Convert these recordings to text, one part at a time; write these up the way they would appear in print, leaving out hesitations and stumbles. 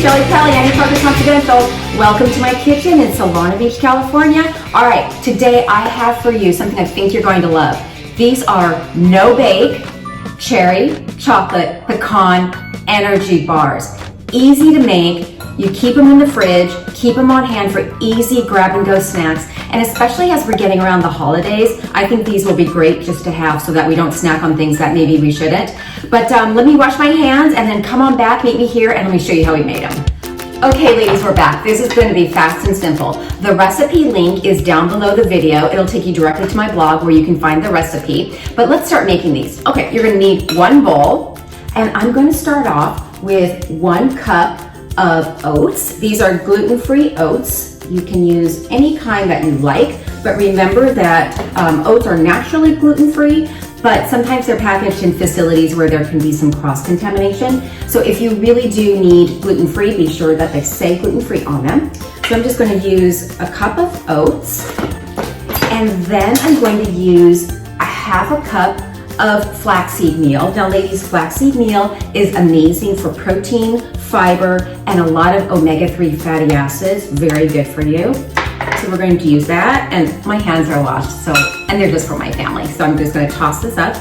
Shelli Pelly. I'm your Focus Confidential. Welcome to my kitchen in Solana Beach, California. All right, today I have for you something I think you're going to love. These are no-bake cherry chocolate pecan energy bars. Easy to make. You keep them in the fridge, keep them on hand for easy grab-and-go snacks. And especially as we're getting around the holidays, I think these will be great just to have so that we don't snack on things that maybe we shouldn't. But let me wash my hands and then come on back, meet me here, and let me show you how we made them. Okay, ladies, we're back. This is going to be fast and simple. The recipe link is down below the video. It'll take you directly to my blog where you can find the recipe. But let's start making these. Okay, you're going to need one bowl, and I'm going to start off with 1 cup of oats. These are gluten-free oats. You can use any kind that you like, but remember that oats are naturally gluten-free, but sometimes they're packaged in facilities where there can be some cross-contamination. So if you really do need gluten-free, be sure that they say gluten-free on them. So I'm just going to use a cup of oats, and then I'm going to use a half a cup of flaxseed meal. Now ladies, flaxseed meal is amazing for protein, fiber, and a lot of omega-3 fatty acids. Very good for you. So we're going to use that, and my hands are washed, and they're just for my family. So I'm just going to toss this up,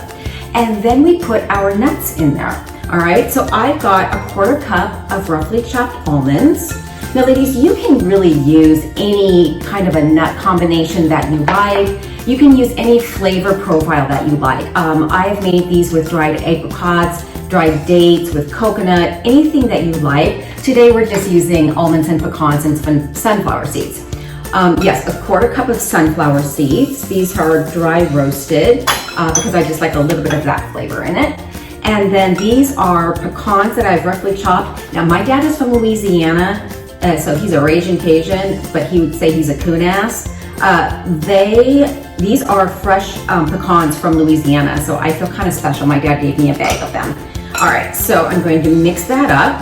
and then we put our nuts in there. All right, so I've got a 1/4 cup of roughly chopped almonds. Now ladies, you can really use any kind of a nut combination that you like. You can use any flavor profile that you like. I have made these with dried apricots, dried dates, with coconut, anything that you like. Today we're just using almonds and pecans and sunflower seeds. Yes, a 1/4 cup of sunflower seeds. These are dry roasted because I just like a little bit of that flavor in it. And then these are pecans that I've roughly chopped. Now my dad is from Louisiana, so he's a Ragin' Cajun, but he would say he's a coon ass. These are fresh pecans from Louisiana, so I feel kind of special. My dad gave me a bag of them. All right, so I'm going to mix that up,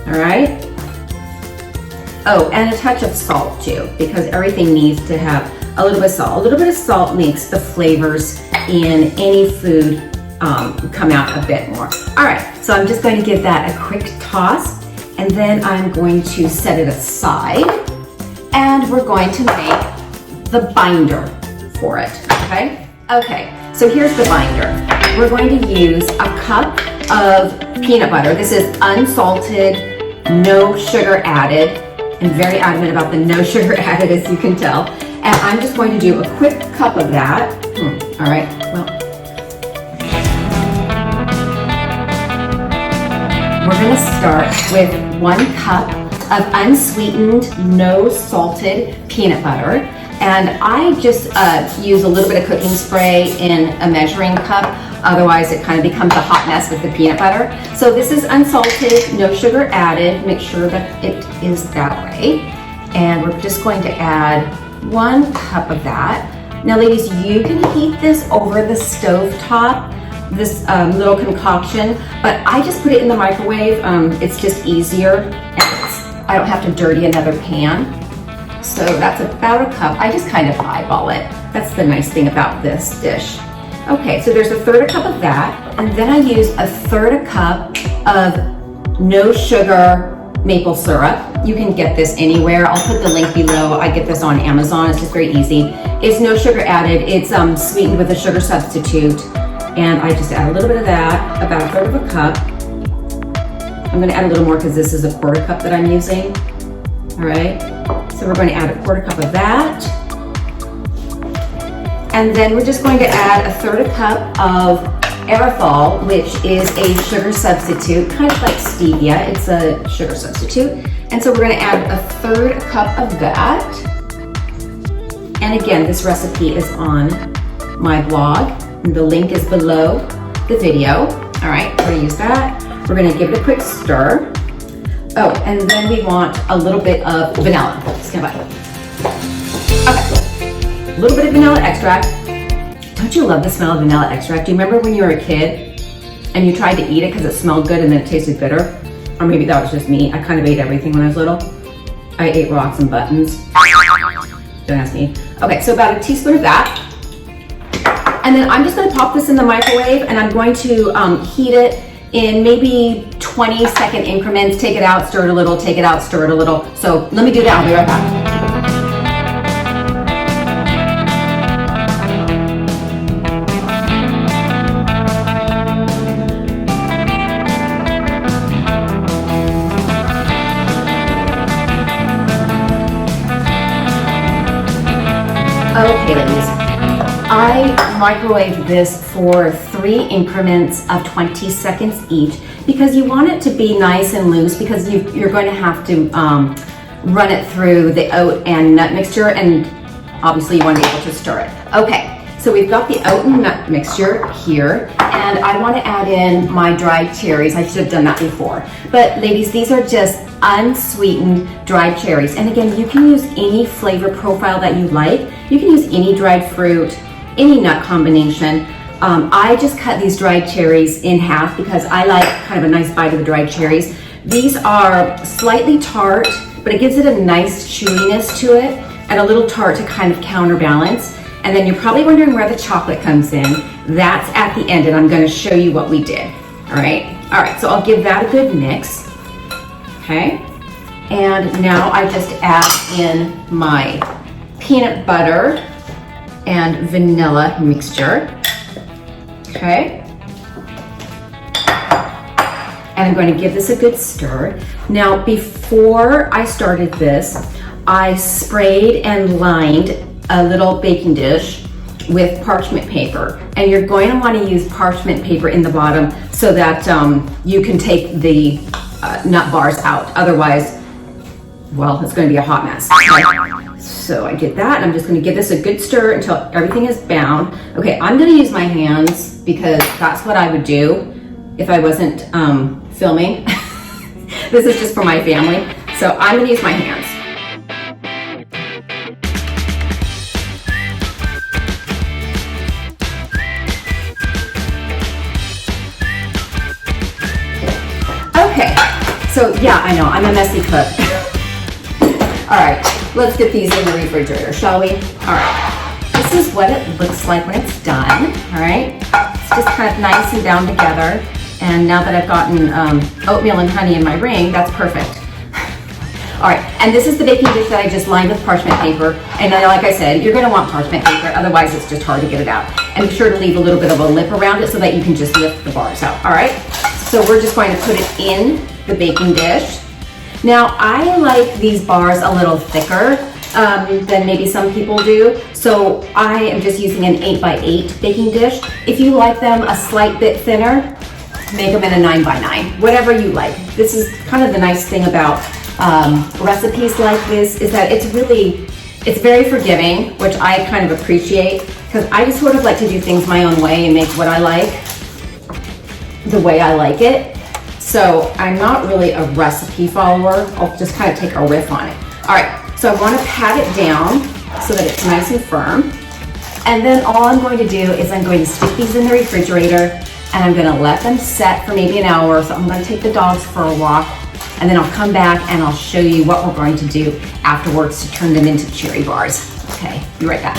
all right? Oh, and a touch of salt too, because everything needs to have a little bit of salt. A little bit of salt makes the flavors in any food come out a bit more. All right, so I'm just going to give that a quick toss, and then I'm going to set it aside, and we're going to make the binder for it, okay? Okay, so here's the binder. We're going to use a cup of peanut butter. This is unsalted, no sugar added. I'm very adamant about the no sugar added, as you can tell. And I'm just going to do a quick cup of that. All right, well. We're gonna start with 1 cup of unsweetened, no salted peanut butter. And I just use a little bit of cooking spray in a measuring cup. Otherwise, it kind of becomes a hot mess with the peanut butter. So this is unsalted, no sugar added. Make sure that it is that way. And we're just going to add 1 cup of that. Now, ladies, you can heat this over the stove top, this little concoction, but I just put it in the microwave. It's just easier, and I don't have to dirty another pan. So that's about a cup. I just kind of eyeball it. That's the nice thing about this dish. Okay, so there's a 1/3 cup of that, and then I use a 1/3 cup of no sugar maple syrup. You can get this anywhere. I'll put the link below. I get this on Amazon. It's just very easy. It's no sugar added. It's sweetened with a sugar substitute, and I just add a little bit of that, about a 1/3 of a cup. I'm gonna add a little more because this is a 1/4 cup that I'm using. All right, so we're going to add a 1/4 cup of that. And then we're just going to add a 1/3 cup of erythritol, which is a sugar substitute, kind of like stevia. It's a sugar substitute. And so we're going to add a 1/3 cup of that. And again, this recipe is on my blog, and the link is below the video. All right, we're going to use that. We're going to give it a quick stir. Oh, and then we want a little bit of vanilla. Stand by. Okay, a little bit of vanilla extract. Don't you love the smell of vanilla extract? Do you remember when you were a kid and you tried to eat it because it smelled good and then it tasted bitter? Or maybe that was just me. I kind of ate everything when I was little. I ate rocks and buttons. Don't ask me. Okay, so about a teaspoon of that. And then I'm just gonna pop this in the microwave, and I'm going to heat it in maybe 20-second increments. Take it out, stir it a little, take it out, stir it a little. So let me do that, I'll be right back. Okay, ladies, I microwaved this for 3 increments of 20 seconds each because you want it to be nice and loose because you're going to have to run it through the oat and nut mixture, and obviously you want to be able to stir it. Okay, so we've got the oat and nut mixture here, and I want to add in my dried cherries. I should have done that before. But ladies, these are just unsweetened dried cherries. And again, you can use any flavor profile that you like. You can use any dried fruit, any nut combination. I just cut these dried cherries in half because I like kind of a nice bite of the dried cherries. These are slightly tart, but it gives it a nice chewiness to it and a little tart to kind of counterbalance. And then you're probably wondering where the chocolate comes in. That's at the end, and I'm going to show you what we did. All right, so I'll give that a good mix. Okay, and now I just add in my peanut butter and vanilla mixture. Okay, and I'm going to give this a good stir. Now, before I started this, I sprayed and lined a little baking dish with parchment paper, and you're going to want to use parchment paper in the bottom so that you can take the nut bars out. Otherwise, well, it's going to be a hot mess. Okay? So I did that, and I'm just going to give this a good stir until everything is bound. Okay, I'm going to use my hands because that's what I would do if I wasn't filming. This is just for my family, so I'm going to use my hands. Okay, so yeah, I know, I'm a messy cook. All right, let's get these in the refrigerator, shall we? All right, this is what it looks like when it's done, all right? It's just kind of nice and down together. And now that I've gotten oatmeal and honey in my ring, that's perfect. All right, and this is the baking dish that I just lined with parchment paper. And then, like I said, you're gonna want parchment paper, otherwise it's just hard to get it out. And be sure to leave a little bit of a lip around it so that you can just lift the bars out, all right? So we're just going to put it in the baking dish. Now, I like these bars a little thicker than maybe some people do. So I am just using an 8x8 baking dish. If you like them a slight bit thinner, make them in a 9x9, whatever you like. This is kind of the nice thing about recipes like this, is that it's very forgiving, which I kind of appreciate, because I just sort of like to do things my own way and make what I like the way I like it. So I'm not really a recipe follower. I'll just kind of take a riff on it. All right, so I want to pat it down so that it's nice and firm. And then all I'm going to do is I'm going to stick these in the refrigerator, and I'm going to let them set for maybe an hour. So I'm going to take the dogs for a walk, and then I'll come back and I'll show you what we're going to do afterwards to turn them into cherry bars. Okay, be right back.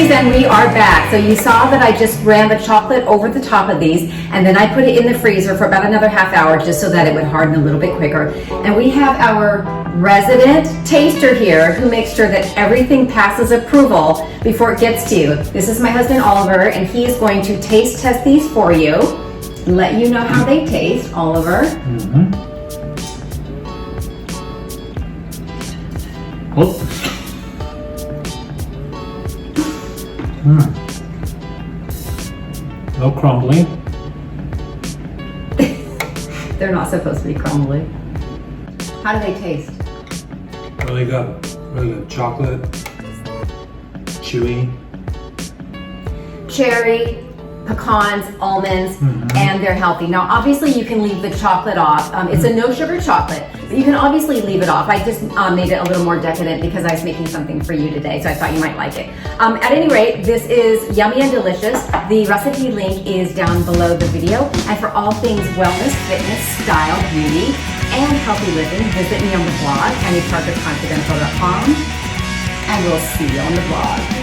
ladies, and we are back. So you saw that I just ran the chocolate over the top of these, and then I put it in the freezer for about another half hour just so that it would harden a little bit quicker. And we have our resident taster here who makes sure that everything passes approval before it gets to you. This is my husband Oliver, and he is going to taste test these for you and let you know how they taste. Oliver. Whoop. No crumbling. They're not supposed to be crumbly. How do they taste? Really good. Really good. Chocolate. Chewy. Cherry, pecans, almonds, and they're healthy. Now, obviously, you can leave the chocolate off. It's a no sugar chocolate, but you can obviously leave it off. I just made it a little more decadent because I was making something for you today, so I thought you might like it. At any rate, this is yummy and delicious. The recipe link is down below the video. And for all things wellness, fitness, style, beauty, and healthy living, visit me on the blog, annieparkerconfidential.com, and we'll see you on the blog.